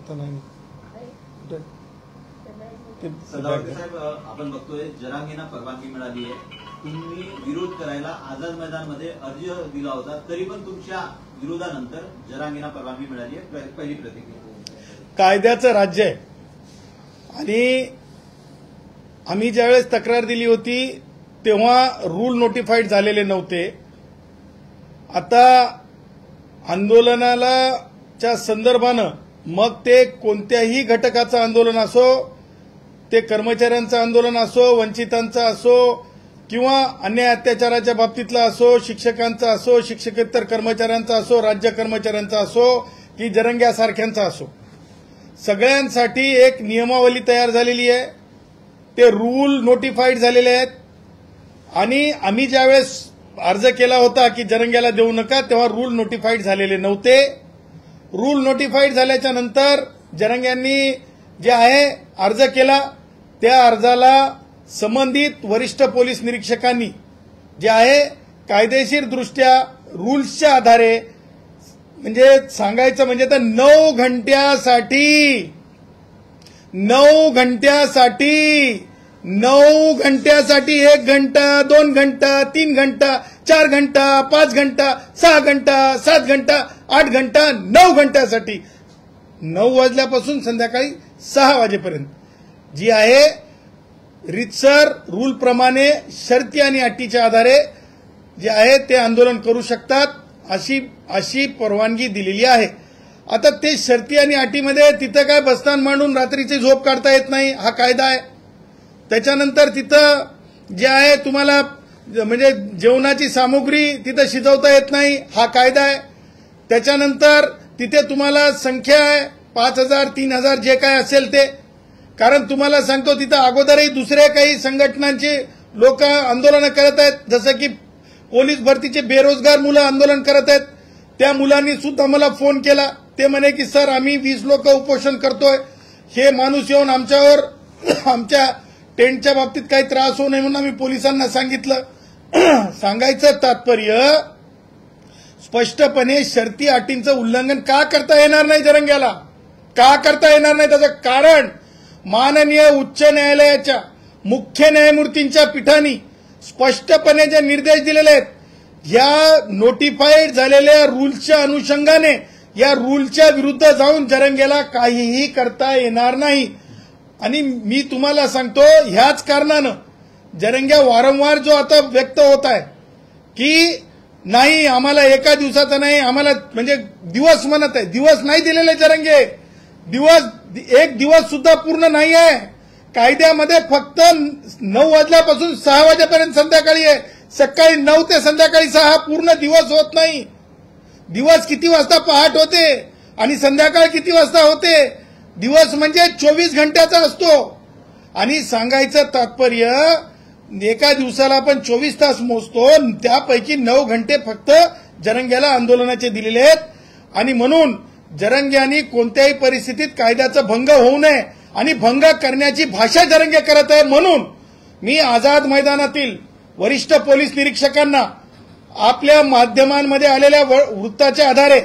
आता नाही सदावर्ते साहेब, आपण बघतोय जरांगेंना परवानगी मिळाली आहे, तुम्ही विरोध करायला आझाद मैदानमध्ये अर्ज दिला होता, तरी पण तुमच्या विरोधानंतर जरांगेंना परवानगी मिळाली आहे. पहिली प्रतिक्रिया. कायद्याचं राज्य आहे आणि आम्ही ज्यावेळेस तक्रार दिली होती तेव्हा रूल नोटिफाईड झालेले नव्हते. आता आंदोलनाला च्या संदर्भानं मग ते कोणत्याही घटकाचं आंदोलन असो, ते कर्मचाऱ्यांचं आंदोलन असो, वंचितांचं असो किंवा अन्याय अत्याचाराच्या बाबतीतला असो, शिक्षकांचा असो, शिक्षकेतर कर्मचाऱ्यांचा असो, राज्य कर्मचाऱ्यांचा असो की जरंग्यासारख्यांचा असो, सगळ्यांसाठी एक नियमावली तयार झालेली आहे. ते रूल नोटिफाईड झालेले आहेत आणि आम्ही ज्यावेळेस अर्ज केला होता की जरंग्याला देऊ नका तेव्हा रूल नोटिफाईड झालेले नव्हते. रूल नोटिफाईड झाल्याच्या नंतर जरंग्यांनी जे आहे अर्ज केला, त्या अर्जाला संबंधित वरिष्ठ पोलीस निरीक्षकांनी जे आहे कायदेशीर दृष्ट्या रूल्सच्या आधारे, म्हणजे सांगायचं म्हणजे तर 9 घंट्यासाठी 1 घंटा 2 घंटा 3 घंटा 4 घंटा 5 घंटा 6 घंटा 7 घंटा 8 घंटा 9 घंट्यासाठी 9 वाजल्यापासून संध्याकाळी 6 वाजेपर्यंत जी आहे रितसर रूलप्रमाणे शर्ती आणि अटीच्या आधारे जे आहे ते आंदोलन करू शकतात अशी परवानगी दिलेली आहे. आता ते शर्ती आणि अटीमध्ये तिथं काय बस्तान मांडून रात्रीची झोप काढता येत नाही, हा कायदा आहे. त्याच्यानंतर तिथं जे आहे तुम्हाला म्हणजे जेवणाची सामुग्री तिथं शिजवता येत नाही, हा कायदा आहे. त्याच्यानंतर तिथे तुम्हाला संख्या आहे 5,000 3,000 जे काय असेल ते, कारण तुम्हाला सांगतो तिथं अगोदरही दुसऱ्या काही संघटनांचे लोक आंदोलन करत आहेत, जसं की पोलीस भरतीचे बेरोजगार मुलं आंदोलन करत आहेत. त्या मुलांनी सुद्धा मला फोन केला, ते म्हणे की सर आम्ही 20 लोक उपोषण करतोय, हे माणूस येऊन आमच्यावर आमच्या टेंटच्या बाबतीत काही त्रास होऊ नये म्हणून आम्ही पोलिसांना सांगितलं. सांगायचं तात्पर्य स्पष्टपणे शर्ती अटींचं उल्लंघन का करता येणार नाही जरंग्याला, का करता येणार नाही त्याचं कारण माननीय उच्च न्यायालयाच्या मुख्य न्यायमूर्तींच्या पीठाने स्पष्टपणे जे निर्देश दिलेले आहेत, या नोटिफाईड झालेल्या रूल्सच्या अनुषंगाने या रूलच्या विरुद्ध जाऊन जरंग्याला काहीही करता येणार नाही. आणि मी तुम्हाला सांगतो ह्याच कारणानं जरंग्या वारंवार जो आता व्यक्त होत आहे की नाही आम्हाला एका दिवसाचा नाही, आम्हाला म्हणजे दिवस म्हणत आहे, दिवस नाही दिलेले जरंगे, एक दिवस सुद्धा पूर्ण नाही आहे. कायद्यामध्ये फक्त 9 वाजल्यापासून 6 वाजेपर्यंत संध्याकाळी आहे, सकाळी 9 ते संध्याकाळी 6 पूर्ण दिवस होत नाही. दिवस किती वाजता पहाट होते आणि संध्याकाळ किती वाजता होते, दिवस म्हणजे 24 घंट्याचा असतो. आणि सांगायचं तात्पर्य एका दिवसाला आपण 24 तास मोजतो, त्यापैकी 9 घंटे फक्त जरंग्याला आंदोलनाचे दिलेले आहेत. आणि म्हणून जरंग्यांनी कोणत्याही परिस्थितीत कायद्याचा भंग होऊ नये आणि भंग करण्याची भाषा जरंगे करत आहे. म्हणून मी आझाद मैदानातील वरिष्ठ पोलीस निरीक्षकांना आपल्या माध्यमांमध्ये आलेल्या वृत्ताच्या आधारे,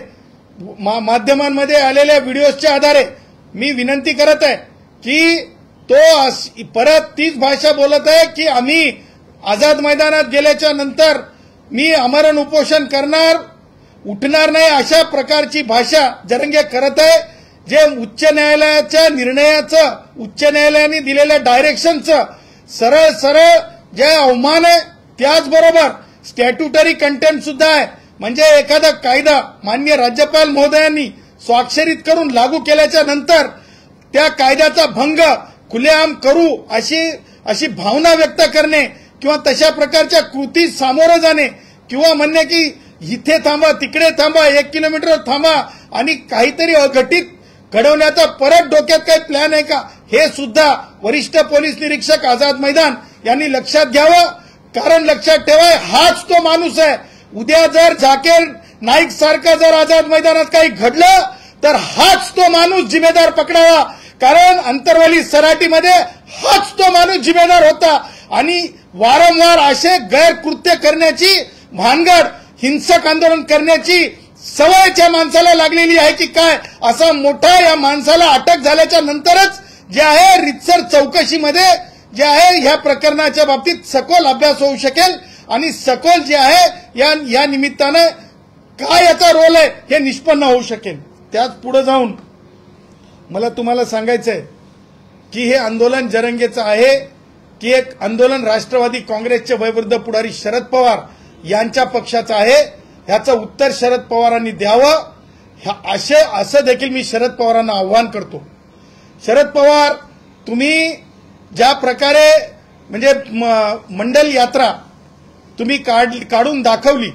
माध्यमांमध्ये आलेल्या व्हिडिओच्या आधारे मी विनंती करत आहे की तो परत तीच भाषा बोलत आहे की आम्ही आझाद मैदानात गेल्याच्या नंतर मी आमरण उपोषण करणार, उठणार नाही, अशा प्रकारची भाषा जरंगे करत आहे. जे उच्च न्यायालयाच्या निर्णयाचं, उच्च न्यायालयाने दिलेल्या डायरेक्शनचं सरळ सरळ जे अवमान आहे, त्याचबरोबर स्टॅट्युटरी कंटेंट सुद्धा आहे. म्हणजे एखादा कायदा माननीय राज्यपाल महोदयांनी स्वाक्षरित करून लागू केल्याच्या नंतर त्या कायद्याचा भंग खुलेआम करू अशी भावना व्यक्त करणे किंवा तशा प्रकारच्या कृती सामोरं जाणे किंवा म्हणणे की इथे थांबा, तिकडे थांबा, 1 किलोमीटर थांबा आणि काहीतरी अघटित घडवण्याचा परत डोक्यात काही प्लॅन आहे का, हे सुद्धा वरिष्ठ पोलीस निरीक्षक आझाद मैदान यांनी लक्षात घ्यावं. कारण लक्षात ठेवा, हाच तो माणूस आहे. उद्या जर झाकीर नाईक सारखं जर आझाद मैदानात काही घडलं तर हाच तो माणूस जिम्मेदार पकडावा. कारण अंतरवाली सराटीमध्ये हाच तो माणूस जिम्मेदार होता आणि वारंवार असे गैरकृत्य करण्याची भानगड, हिंसक आंदोलन करण्याची सवयच्या माणसाला लागलेली आहे की काय, असा मोठा या माणसाला अटक झाल्याच्या नंतरच जे आहे रितसर चौकशीमध्ये जे आहे ह्या प्रकरणाच्या बाबतीत सखोल अभ्यास होऊ शकेल आणि सखोल जे आहे या निमित्तानं काय याचा रोल आहे हे निष्पन्न होऊ शकेल. त्याच पुढे जाऊन मला तुम्हाला सांगायचंय की हे आंदोलन जरंगेचं आहे की एक आंदोलन राष्ट्रवादी काँग्रेसचे वयोवृद्ध पुढारी शरद पवार यांच्या पक्षाचं आहे. ह्याचं उत्तर शरद पवारांनी द्यावं असं देखील मी शरद पवारांना आव्हान करतो. शरद पवार, तुम्ही ज्या प्रकारे म्हणजे मंडल यात्रा तुम्ही काढून दाखवली,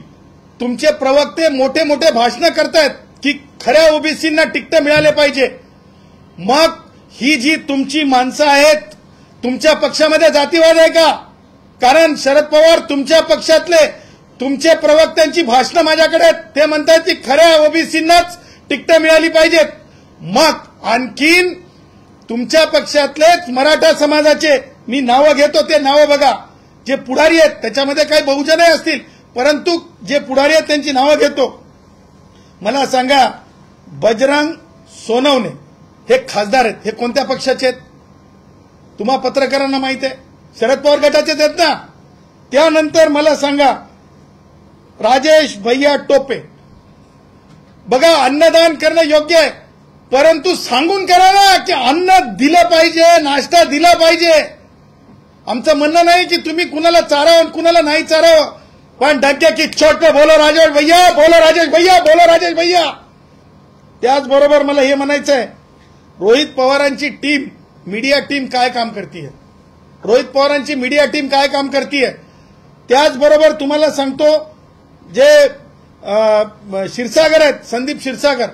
तुमचे प्रवक्ते मोठे मोठे भाषणं करतायत की खऱ्या ओबीसींना तिकीट मिळाले पाहिजे. मग ही जी तुमची माणसं आहेत, तुमच्या पक्षामध्ये जातीवाद आहे का? कारण शरद पवार तुमच्या पक्षातले तुमचे प्रवक्त्यांची भाषणं माझ्याकडे आहेत, ते म्हणतात की खऱ्या ओबीसींनाच तिकीट मिळाली पाहिजेत. मग आणखीन तुमच्या पक्षातलेच मराठा समाजाचे मी नावं घेतो, ते नावं बघा, जे पुढारी आहेत त्याच्यामध्ये काही बहुजनही असतील, परंतु जे पुढारी आहेत त्यांची नावं घेतो. मला सांगा, बजरंग सोनवणे हे खासदार आहेत, हे कोणत्या पक्षाचे आहेत? तुम्हा पत्रकारांना माहित आहे, शरद पवार गटाचेच आहेत ना. त्यानंतर मला सांगा, राजेश भैया टोपे, बघा अन्नदान करणं योग्य आहे, परंतु सांगून करा ना की अन्न दिलं पाहिजे, नाश्ता दिला पाहिजे. आमचं म्हणणं नाही की तुम्ही कुणाला चारावं कुणाला नाही चारावं, पण डंके की चोट पे बोलो राजेश भैया, बोलो राजेश भैया, बोलो राजेश भैया. त्याचबरोबर मला हे म्हणायचं आहे, रोहित पवारांची टीम, मीडिया टीम काय काम करतीये, रोहित पवारांची मीडिया टीम काय काम करतीये. त्याचबरोबर तुम्हाला सांगतो, जे क्षीरसागर आहेत, संदीप क्षीरसागर,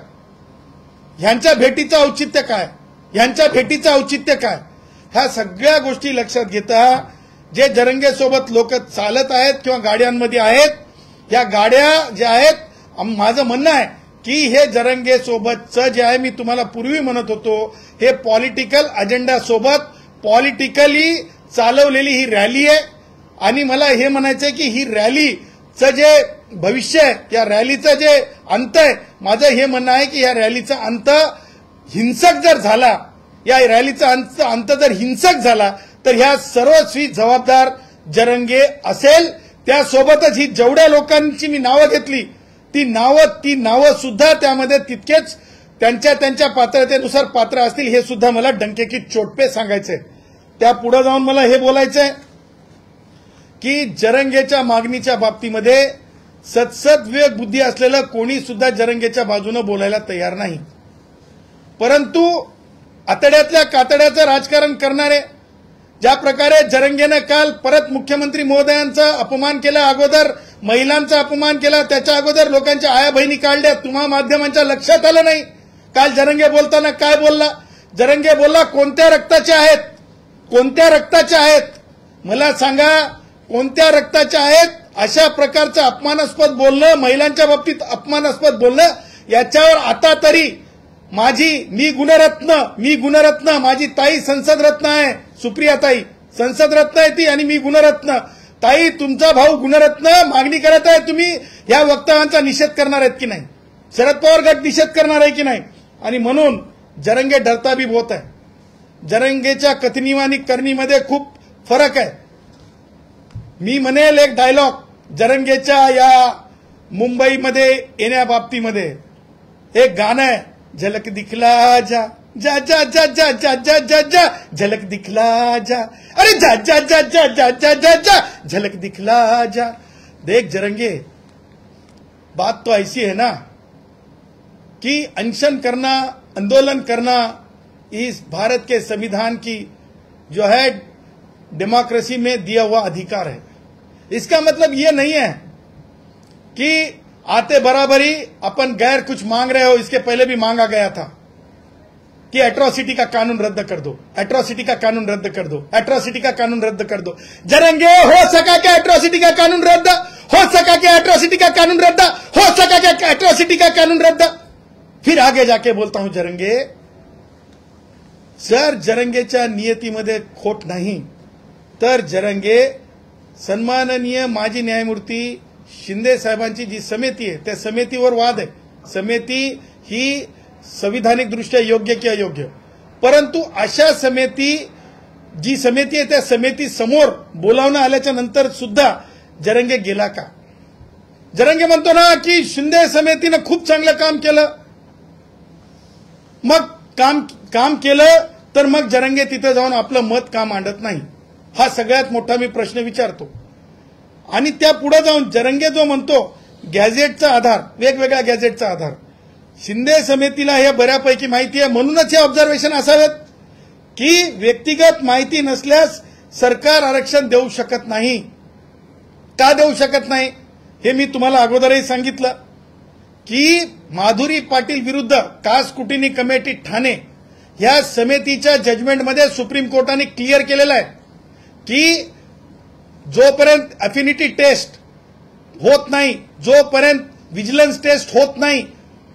ह्यांच्या भेटीचं औचित्य काय, ह्यांच्या भेटीचं औचित्य काय, ह्या सगळ्या गोष्टी लक्षात घेता जे जरंगेसोबत लोक चालत आहेत किंवा गाड्यांमध्ये आहेत, या गाड्या ज्या आहेत, माझं म्हणणं आहे की हे जरंगेसोबतचं जे आहे, मी तुम्हाला पूर्वी म्हणत होतो, हे पॉलिटिकल अजेंडा सोबत पॉलिटिकली चालवलेली ही रॅली आहे. आणि मला हे म्हणायचं आहे की ही रॅलीचं जे भविष्य आहे, या रॅलीचं जे अंत आहे, माझं हे म्हणणं आहे की या रॅलीचा अंत हिंसक जर झाला, या रॅलीचा अंत जर हिंसक झाला तर ह्या सर्वस्वी जबाबदार जरंगे असेल. त्यासोबतच ही जेवढ्या लोकांची मी नावं घेतली, ती नावं सुद्धा त्यामध्ये तितकेच त्यांच्या पात्रतेनुसार पात्र असतील, हे सुद्धा मला डंके की चोट पे सांगायचंय. त्या पुढे जाऊन मला हे बोलायचंय की जरंगेच्या मागणीच्या बाबतीमध्ये सदसद विवेक बुद्धी असलेलं कोणी सुद्धा जरंगेच्या बाजूने बोलायला तयार नाही, परंतु आतड्यातल्या कातड्याचं राजकारण करणारे, ज्या प्रकारे जरंगेनं काल परत मुख्यमंत्री महोदयांचा अपमान केला, अगोदर महिलांचा अपमान केला, त्याच्या अगोदर लोकांच्या आया बहिणी काढल्या, तुम्हा माध्यमांच्या लक्षात आलं नाही. काल जरंगे बोलताना काय बोलला? जरंगे बोलला कोणत्या रक्ताचे आहेत, कोणत्या रक्ताचे आहेत, मला सांगा कोणत्या रक्ताच्या आहेत. अशा प्रकारचं अपमानास्पद बोलणं, महिलांच्या बाबतीत अपमानास्पद बोलणं, याच्यावर आता तरी मी गुणरत्न, माझी ताई संसद रत्न आहे, सुप्रिया ताई संसद रत्न आहे ती, आणि मी गुणरत्न. ताई, तुमचा भाऊ गुणरत्न मागणी करत आहे, तुम्ही या वक्तव्यांचा निषेध करणार आहेत की नाही? शरद पवार गट निषेध करणार आहे की नाही? आणि म्हणून जरंगे डरता भी बहुत आहे. जरंगेच्या कथनी आणि करणीमध्ये खूप फरक आहे. मी म्हणेल एक डायलॉग जरंगेच्या या मुंबईमध्ये येण्याबाबतीमध्ये, एक गाणं आहे, झलक दिखला जा जा जा जा जा जा जा जा जा झलक दिखला जा, अरे जा जा जा जा जा जा जा जा झलक दिखला जा. देख जरंगे, बात तो ऐसी है ना कि अनशन करना, आंदोलन करना इस भारत के संविधान की जो है डेमोक्रेसी में दिया हुआ अधिकार है. इसका मतलब ये नहीं है कि आते बराबरी अपन गैर कुछ मांग रहे हो. इसके पहले भी मांगा गया था कि एट्रोसिटी का कानून रद्द कर दो, एट्रोसिटी का कानून रद्द कर दो, एट्रोसिटी का कानून रद्द कर दो. जरंगे, हो सका क्या एट्रोसिटी का कानून रद्द? हो सका क्या एट्रोसिटी का कानून रद्द? हो सका क्या एट्रोसिटी का कानून रद्द? फिर आगे जाके बोलता हूं, जरंगे सर, जरंगेच्या नियतीमध्ये खोट नाही, तर जरंगे सन्माननीय माजी न्यायमूर्ती शिंदे साहेबांची जी समिती आहे, त्या समितीवर वाद आहे. समिती ही संविधानिकदृष्ट्या योग्य की अयोग्य, परंतु अशा समिती जी समिती आहे त्या समिती समोर बोलावणं आल्याच्या नंतर सुद्धा जरंगे गेला का? जरंगे म्हणतो ना की शिंदे समितीनं खूप चांगलं काम केलं, मग काम केलं तर मग जरंगे तिथे जाऊन आपलं मत का मांडत नाही? हा सगळ्यात मोठा मी प्रश्न विचारतो. आणि त्या पुढे जाऊन जरंगे जो म्हणतो गॅझेटचा आधार, वेगवेगळ्या गॅझेटचा आधार, शिंदे समितीला हे बऱ्यापैकी माहिती आहे, म्हणूनच हे ऑब्झर्वेशन असावेत की व्यक्तिगत माहिती नसल्यास सरकार आरक्षण देऊ शकत नाही. का देऊ शकत नाही हे मी तुम्हाला अगोदरही सांगितलं की माधुरी पाटील विरुद्ध कास्ट स्क्रुटिनी कमिटी ठाणे या समितीच्या जजमेंटमध्ये सुप्रीम कोर्टाने क्लिअर केलेलं आहे की जोपर्यंत अफिनिटी टेस्ट होत नाही, जोपर्यंत विजिलन्स टेस्ट होत नाही,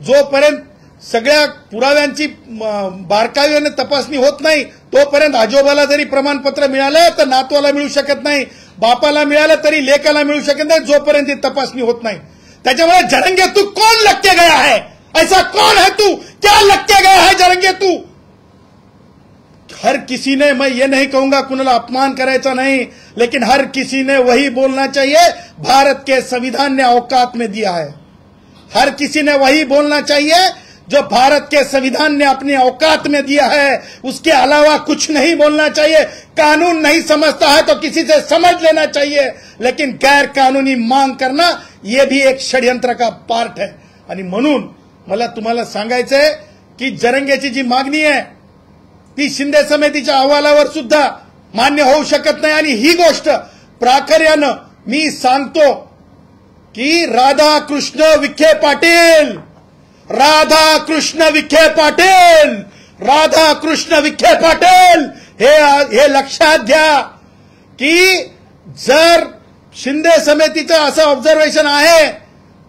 जोपर्यंत सगळ्या पुराव्यांची बारकाईने तपासणी होत नाही, तोपर्यंत आजोबाला जरी प्रमाणपत्र मिळालं तर नातवाला मिळू शकत नाही, बापाला मिळालं तरी लेकाला मिळू शकत नाही, जोपर्यंत तपासणी होत नाही. त्याच्यामुळे जरंगे तू कौन लग के गया है? ऐसा कौन है तू? क्या लग के गया है जरंगे तू? हर किसी ने, मैं ये नहीं कहूंगा कुणाला अपमान करायचा नहीं, लेकिन हर किसी ने वही बोलना चाहिए भारत के संविधान ने औकात में दिया है. हर किसी ने वही बोलना चाहिए जो भारत के संविधान ने अपनी औकात में दिया है, उसके अलावा कुछ नहीं बोलना चाहिए. कानून नहीं समझता है तो किसी से समझ लेना चाहिए, लेकिन गैर कानूनी मांग करना यह भी एक षड्यंत्र का पार्ट है. आणि म्हणून मला तुम्हाला सांगायचंय की जरंगेची जी मागणी आहे ती शिंदे समितीच्या अहवालावर सुद्धा मान्य होऊ शकत नाही. आणि ही गोष्ट प्राखर्यानं मी सांगतो की राधाकृष्ण विखे पाटील, राधाकृष्ण विखे पाटील, राधाकृष्ण विखे पाटील हे लक्षात घ्या की जर शिंदे समितीचं असं ऑब्झर्वेशन आहे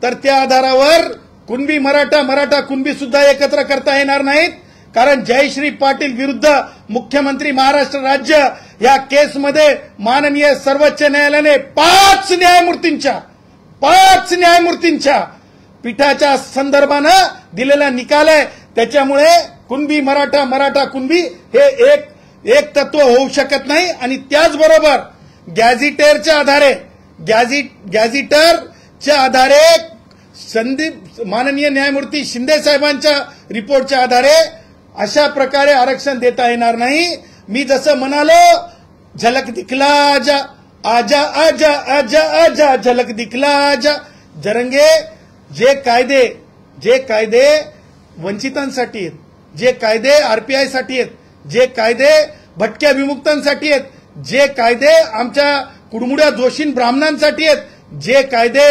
तर त्या आधारावर कुणबी मराठा कुणबी सुद्धा एकत्र करता येणार नाहीत. कारण जयश्री पाटील विरुद्ध मुख्यमंत्री महाराष्ट्र राज्य या केसमध्ये माननीय सर्वोच्च न्यायालयाने 5 न्यायमूर्तींच्या पीठाच्या संदर्भानं दिलेला निकाल आहे. त्याच्यामुळे कुणबी मराठा कुणबी हे एक तत्व होऊ शकत नाही. आणि त्याचबरोबर गॅझिटरच्या आधारे संदीप माननीय न्यायमूर्ती शिंदे साहेबांच्या रिपोर्टच्या आधारे अशा प्रकारे आरक्षण देता येणार नाही. मी जसं म्हणालो झलक दिखला आजा आजा आजा आजा आजा झलक दिखला आजा. जरंगे जे कायदे वंचितांसाठी आहेत, जे कायदे आरपीआय साठी आहेत, जे कायदे भटक्या विमुक्तांसाठी आहेत, जे कायदे आमच्या कुडमुड्या दोषीं ब्राह्मणांसाठी आहेत, जे कायदे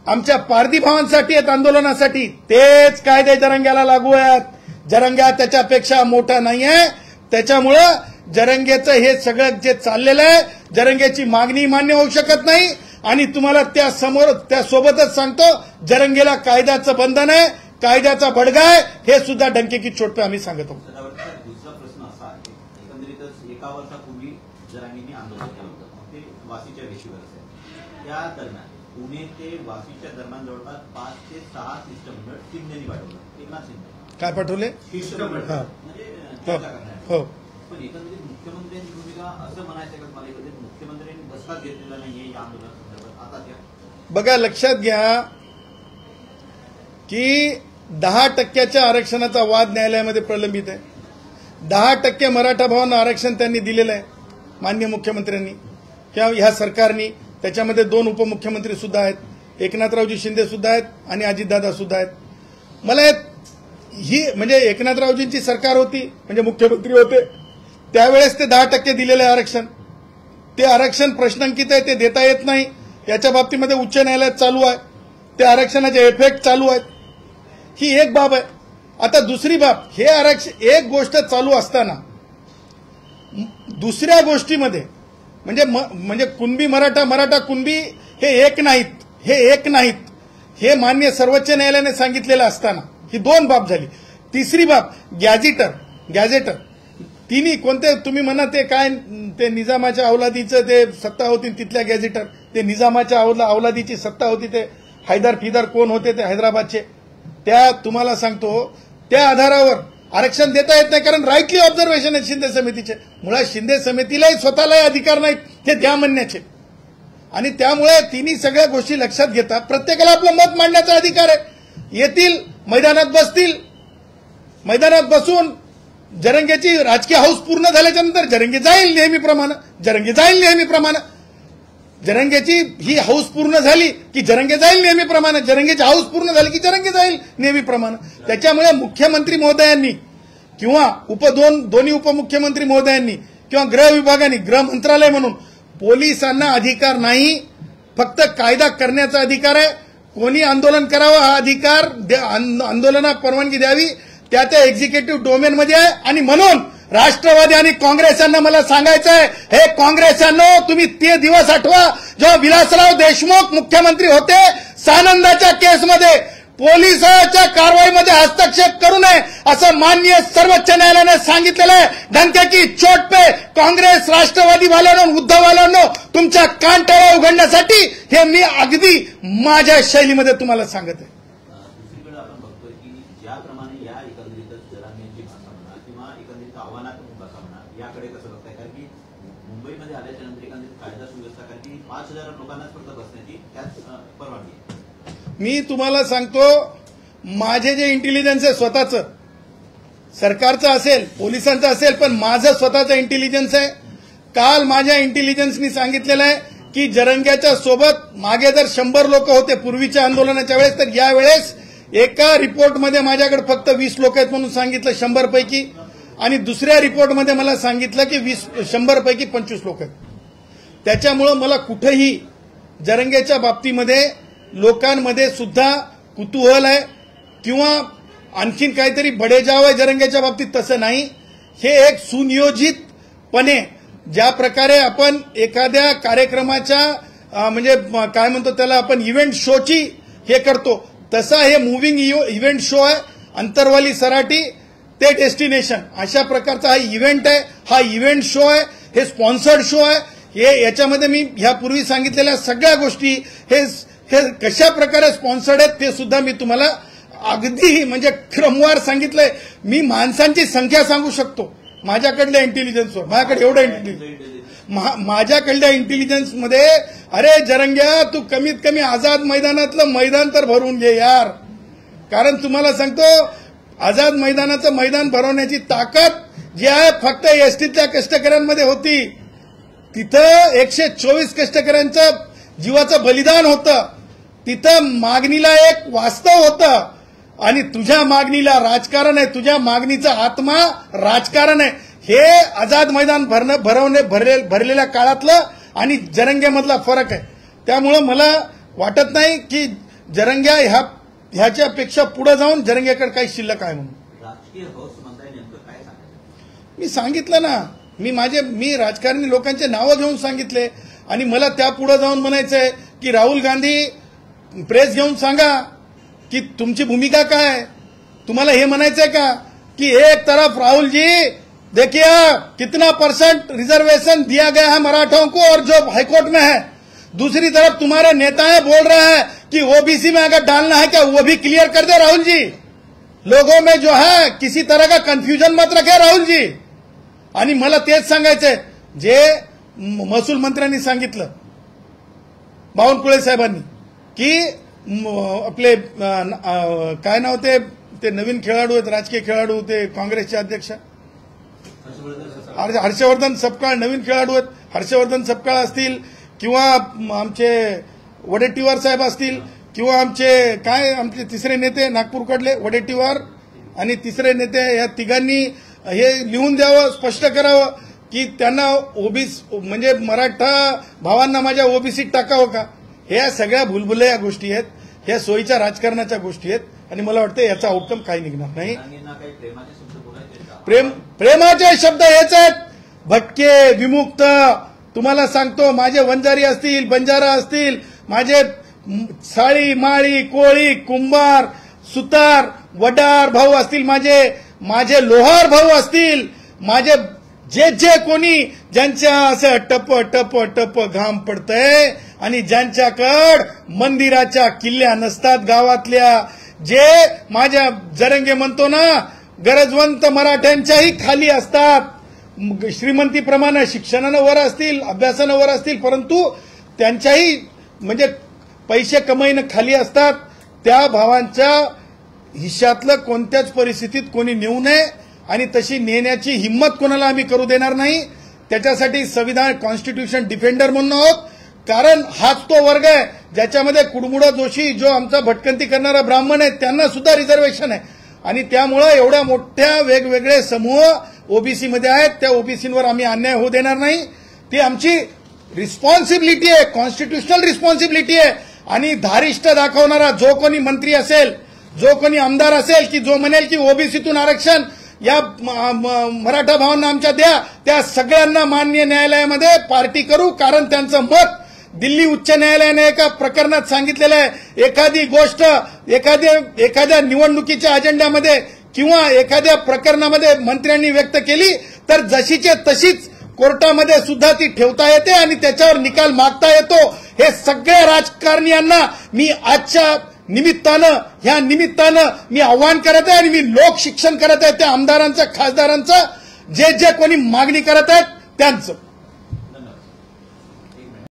आमच्या पारधी भावांसाठी आहेत आंदोलनासाठी, तेच कायदे जरंग्याला लागू आहेत. जरंग्या त्याच्यापेक्षा मोठा नाहीये. त्याच्यामुळं जरंगेचं हे सगळं जे चाललेलं आहे, जरंगेची मागणी मान्य होऊ शकत नाही. आणि तुम्हाला त्यासोबतच सांगतो जरंगेला कायद्याचं बंधन आहे, कायद्याचा बडगा आहे, हे सुद्धा डंके की चोट पे आम्ही सांगतो. दुसरा प्रश्न असा आहे, एकंदरीतच 1 वर्षापूर्वी जरांगेंनी आंदोलन केलं होतं, ते वाशीच्या वेशीवर असेल. त्या दरम्यान पुणे ते वाशीच्या दरम्यान जवळपास 5 ते 6 शिष्टमंडळ शिंदेनी पाठवलं. एकनाथ शिंदे काय पाठवले? शिष्टमंडळ म्हणजे चर्चा करण्यासाठी. हो, पण एकंदरीत मुख्यमंत्र्यांची भूमिका असं म्हणायचं का मला एकंदरीत मुख्यमंत्र्यांनी बसकाच घेतलेला नाहीये या आंदोलनासंदर्भात? आता त्या बघा, लक्षात घ्या की 10% आरक्षणाचा वाद न्यायालयामध्ये प्रलंबित आहे. 10% मराठा भावांना आरक्षण त्यांनी दिलेलं आहे माननीय मुख्यमंत्र्यांनी किंवा ह्या सरकारनी. त्याच्यामध्ये 2 उपमुख्यमंत्री सुद्धा आहेत, एकनाथरावजी शिंदे सुद्धा आहेत आणि अजितदादा सुद्धा आहेत. मला ही म्हणजे एकनाथरावजींची सरकार होती, म्हणजे मुख्यमंत्री होते त्यावेळेस ते 10% दिलेलं आहे आरक्षण. ते आरक्षण प्रश्नांकित आहे, ते देता येत नाही. याच्या बाबतीमध्ये उच्च न्यायालयात चालू आहे, ते आरक्षणाचे इफेक्ट चालू आहेत. ही एक बाब आहे. आता दुसरी बाब, हे आरक्षण एक गोष्ट चालू असताना दुसऱ्या गोष्टीमध्ये म्हणजे कुणबी मराठा कुणबी हे एक नाहीत, हे मान्य सर्वोच्च न्यायालयाने सांगितलेलं असताना ही 2 बाब झाली. तिसरी बाब गॅझेटर तिन्ही कोणते तुम्ही म्हणा ते काय ते निजामाच्या अवलादीचं ते सत्ता होती तिथल्या गॅझेटर, ते निजामाच्या अवलादीची सत्ता होती, ते हैदर फिदर कोण होते ते हैदराबादचे, त्या तुम्हाला सांगतो त्या आधारावर आरक्षण देता येत नाही, कारण राईटली ऑब्झर्वेशन आहे शिंदे समितीचे. मुळात शिंदे समितीलाही स्वतःलाही अधिकार नाहीत हे द्या म्हणण्याचे, आणि त्यामुळे तिन्ही सगळ्या गोष्टी लक्षात घेता प्रत्येकाला आपलं मत मांडण्याचा अधिकार आहे. येतील मैदानात बसतील, मैदानात बसून जरंगेची राजकीय हाऊस पूर्ण झाल्याच्या नंतर जरंगे जाईल नेहमीप्रमाणे. जरंगेची ही हाऊस पूर्ण झाली की जरंगे जाईल नेहमीप्रमाणे, जरंगेची हाऊस पूर्ण झाली की जरंगे जाईल नेहमीप्रमाणे. त्याच्यामुळे मुख्यमंत्री महोदयांनी किंवा दोन्ही उपमुख्यमंत्री महोदयांनी किंवा गृह विभागाने, गृह मंत्रालय म्हणून पोलिसांना अधिकार नाही, फक्त कायदा करण्याचा अधिकार आहे. कोणी आंदोलन करावं हा अधिकार, आंदोलनात परवानगी द्यावी त्या एक्झिक्युटिव्ह डोमेनमध्ये आहे. आणि म्हणून राष्ट्रवादी आणि काँग्रेस यांना मला सांगायचं आहे, हे काँग्रेसांनो, तुम्ही ते दिवस आठवा जेव्हा विलासराव देशमुख मुख्यमंत्री होते. सानंदाच्या केसमध्ये पोलिसांच्या कारवाईमध्ये हस्तक्षेप करू नये असं माननीय सर्वोच्च न्यायालयाने सांगितलेलं आहे. डंके की चोट पे काँग्रेस, राष्ट्रवादी वाल्यांनो, उद्धव वाल्यांनो, तुमच्या कानटाळा उघडण्यासाठी हे मी अगदी माझ्या शैलीमध्ये तुम्हाला सांगत आहे. दुसरीकडे आपण बघतोय की ज्याप्रमाणे या एकंदरीतच जरांगेंची भाषा म्हणा किंवा एकंदरीत आव्हानात्मक भाषा म्हणा, याकडे कसं बघताय? कारण की मुंबईमध्ये आल्याच्या नंतर एकंदरीत कायदा सुव्यवस्था, कारण की 5,000 लोकांनाच फक्त बसण्याची त्यात परवानगी आहे. मी तुम्हाला सांगतो, माझे जे इंटेलिजन्स आहे स्वतःचं, सरकारचं असेल, पोलिसांचं असेल, पण माझं स्वतःचं इंटेलिजन्स आहे. काल माझ्या इंटेलिजन्सनी सांगितलेलं आहे की जरंग्याच्या सोबत मागे जर 100 लोक होते पूर्वीच्या आंदोलनाच्या वेळेस, तर यावेळेस एका रिपोर्टमध्ये माझ्याकडे फक्त 20 लोक आहेत म्हणून सांगितलं 100 पैकी, आणि दुसऱ्या रिपोर्टमध्ये मला सांगितलं की 100 पैकी 25 लोक आहेत. त्याच्यामुळं मला कुठेही जरंग्याच्या बाबतीमध्ये लोकांमध्ये सुद्धा कुतूहल आहे किंवा आणखीन काहीतरी बडेजाव आहे जरंग्याच्या बाबतीत, तसं नाही. हे एक सुनियोजितपणे ज्या प्रकारे आपण एखाद्या कार्यक्रमाच्या म्हणजे काय म्हणतो त्याला आपण इव्हेंट शोची हे करतो, तसा हे मुव्हिंग इव्हेंट शो आहे. अंतरवाली सराटी ते डेस्टिनेशन अशा प्रकारचा हा इव्हेंट आहे, हा इव्हेंट शो आहे, हे स्पॉन्सर्ड शो आहे. हे याच्यामध्ये मी ह्यापूर्वी सांगितलेल्या सगळ्या गोष्टी हे कशा प्रकारे स्पॉन्सर्ड आहेत ते सुद्धा मी तुम्हाला अगदी म्हणजे क्रमवार सांगितलंय. मी माणसांची संख्या सांगू शकतो माझ्याकडल्या इंटेलिजन्सवर, माझ्याकडे एवढं माझ्याकडल्या इंटेलिजन्समध्ये. अरे जरंग्या, तू कमीत कमी आझाद मैदानातलं मैदान तर भरून घे यार, कारण तुम्हाला सांगतो आझाद मैदानाचं मैदान भरवण्याची ताकद जी आहे फक्त एसटीच्या कष्टकऱ्यांमध्ये होती. तिथं 124 कष्टकऱ्यांचं जीवाचं बलिदान होतं, तिथं मागणीला एक वास्तव होतं, आणि तुझ्या मागणीला राजकारण आहे, तुझ्या मागणीचा आत्मा राजकारण आहे. हे आझाद मैदान भरलेल्या काळातलं आणि जरंग्यामधला फरक आहे. त्यामुळं मला वाटत नाही की जरंग्या ह्याच्यापेक्षा पुढे जाऊन जरंग्याकडे काही शिल्लक आहे म्हणून. राजकीय हौस म्हणताय, नेमकं काय सांगायचं? मी सांगितलं ना, मी राजकारणी लोकांचे नावं घेऊन सांगितले, आणि मला त्या पुढे जाऊन म्हणायचंय की राहुल गांधी प्रेस घेऊन सांगा की तुमची भूमिका काय आहे. तुम्हाला हे म्हणायचंय का कि एक तरफ राहुल जी देखिए कितना % रिजर्वेशन दिया गया है मराठों को और जो हाईकोर्ट में है, दूसरी तरफ तुम्हारे नेताएं बोल रहे हैं कि ओबीसी में अगर डालना है क्या वो भी क्लियर कर दे राहुल जी. लोगों में जो है किसी तरह का कंफ्यूजन मत रखे राहुल जी. आणि मला तेच सांगायचंय जे महसूल मंत्र्यांनी सांगितलं, बावनकुळे साहेबांनी, की आपले काय नाव ते नवीन खेळाडू आहेत, राजकीय खेळाडू, ते काँग्रेसचे अध्यक्ष हर्षवर्धन सपकाळ नवीन खेळाडू आहेत. हर्षवर्धन सपकाळ असतील किंवा आमचे वडेट्टीवार साहेब असतील किंवा आमचे तिसरे नेते नागपूरकडले वडेट्टीवार आणि तिसरे नेते, या तिघांनी हे लिहून द्यावं, स्पष्ट करावं की त्यांना ओबीसी म्हणजे मराठा भावांना माझ्या ओबीसीत टाकावं का. ह्या सगळ्या भुलभुलया गोष्टी आहेत, ह्या सोयीच्या राजकारणाच्या गोष्टी आहेत, आणि मला वाटतं याचा आउटकम काही निघणार नाही. प्रेमाचे शब्द हेच आहेत, भटके, विमुक्त. तुम्हाला सांगतो, माझे वंजारी असतील, बंजारा असतील, माझे साळी, माळी, कोळी, कुंभार, सुतार, वडार भाऊ असतील, माझे लोहार भाऊ असतील, माझे जे कोणी ज्यांच्या असं टप टप टप घाम पडतंय आणि ज्यांच्याकडं मंदिराच्या किल्ल्या नसतात गावातल्या, जे माझ्या जरंगे म्हणतो ना, गरजवंत मराठ्यांच्याही खाली असतात. श्रीमंतीप्रमाणे शिक्षणानं वर असतील, अभ्यासानं वर असतील, परंतु त्यांच्याही म्हणजे पैसे कमाईनं खाली असतात. त्या भावांच्या हिश्श्यातलं कोणत्याच परिस्थितीत कोणी नेऊ नये आणि तशी नेण्याची हिंमत कोणाला आम्ही करू देणार नाही. त्याच्यासाठी संविधान कॉन्स्टिट्यूशन डिफेंडर म्हणून आहोत. कारण हाच तो वर्ग आहे ज्याच्यामध्ये कुडमुडा जोशी जो आमचा भटकंती करणारा ब्राह्मण आहे त्यांना सुद्धा रिझर्वेशन आहे. आणि त्यामुळं एवढ्या मोठ्या वेगवेगळे समूह ओबीसी मध्ये आहेत, त्या ओबीसीवर आम्ही अन्याय होऊ देणार नाही. ती आमची रिस्पॉन्सिबिलिटी आहे, कॉन्स्टिट्युशनल रिस्पॉन्सिबिलिटी आहे. आणि धारिष्ट दाखवणारा जो कोणी मंत्री असेल, जो कोणी आमदार असेल की जो म्हणेल की ओबीसीतून आरक्षण या मराठा भावांना आमच्या द्या, त्या सगळ्यांना माननीय न्यायालयामध्ये पार्टी करू. कारण त्यांचं मत दिल्ली उच्च न्यायालयाने एका प्रकरणात सांगितलेलं आहे. एखादी गोष्ट एखाद्या निवडणुकीच्या अजेंड्यामध्ये किंवा एखाद्या प्रकरणामध्ये मंत्र्यांनी व्यक्त केली तर जशीचे तशीच कोर्टामध्ये सुद्धा ती ठेवता येते आणि त्याच्यावर निकाल मागता येतो. हे सगळ्या राजकारण्यांना मी आजच्या ह्या निमित्तानं मी आव्हान करत आहे आणि मी लोक शिक्षण करत आहे त्या आमदारांचं, खासदारांचं, जे कोणी मागणी करत आहेत त्यांचं.